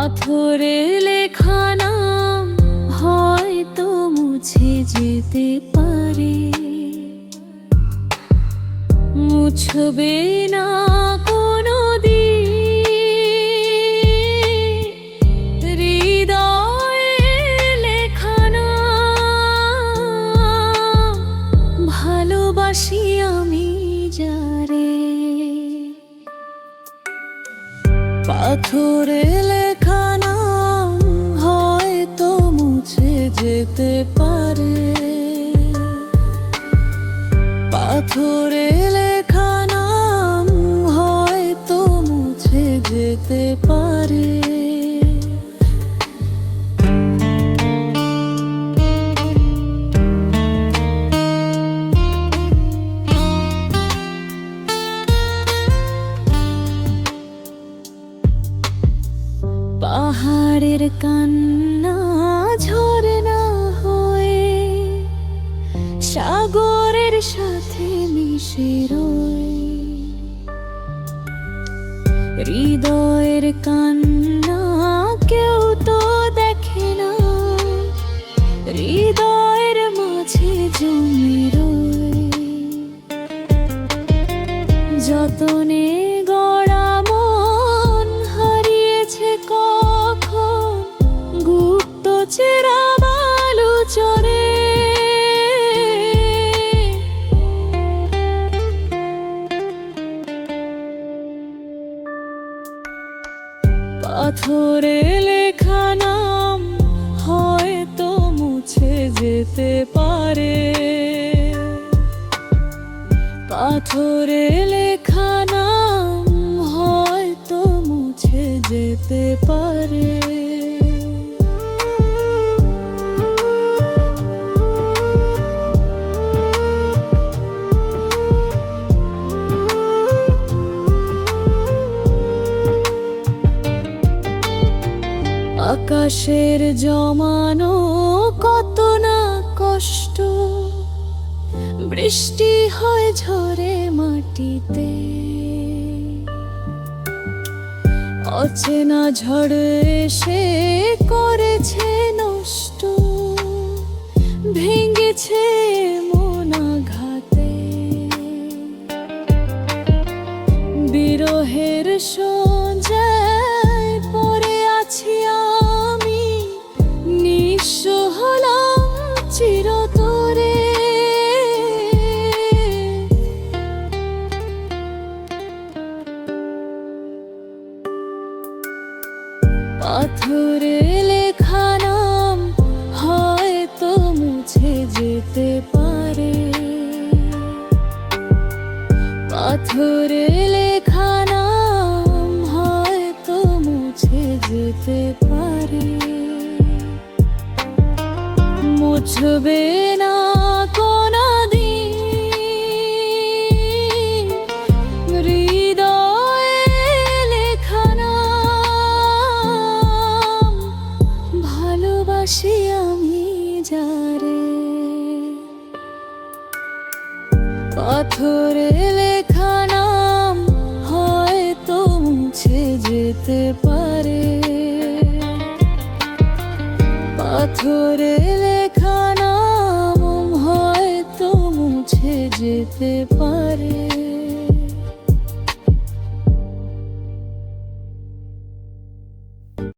পাথরে লেখা নাম হয়তো মুছে যেতে পারে, মুছবে না কোনোদিন হৃদয়ে লেখা নাম। ভালোবাসি আমি যারে, পাথরে লেখা নাম হয়তো মুছে যেতে পারে, পাথরে লেখা নাম হয়তো মুছে যেতে পারে। পাহাড়ের কান্না ঝরনা হয়ে সাগরের সাথে মিশে রয়, হৃদয়ের কান্না কেউ তো দেখে না, হৃদয়ের মাঝে জমে রয়। যতনে গড়া মন হারিয়েছে কখন গুপ্ত চেরা বালু চরে, পাথরে লেখা নাম হয়তো মুছে যেতে পারে, পাথরে লেখা নাম হয়তো মুছে যেতে পারে। আকাশের জমানো কত না কষ্ট, বৃষ্টি হয় ঝরে মাটিতে, অচেনা ঝড় এসে করেছে নষ্ট, ভেঙেছে মন আঘাতে। বিরহের সঞ্জায় পড়ে আছি আমি, নিঃস্ব হলাম চিরতরে। পাথরে লেখা নাম হয়তো মুছে যেতে পারে, পাথরে লেখা নাম হয়তো মুছে যেতে পারে, মুছবে না কোনোদিন হৃদয়ে লেখা নাম। ভালোবাসি আমি যারে, পাথরে লেখা নাম হয়তো মুছে যেতে পারে, পাথরে লেখা নাম হয়তো মুছে যেতে পারে।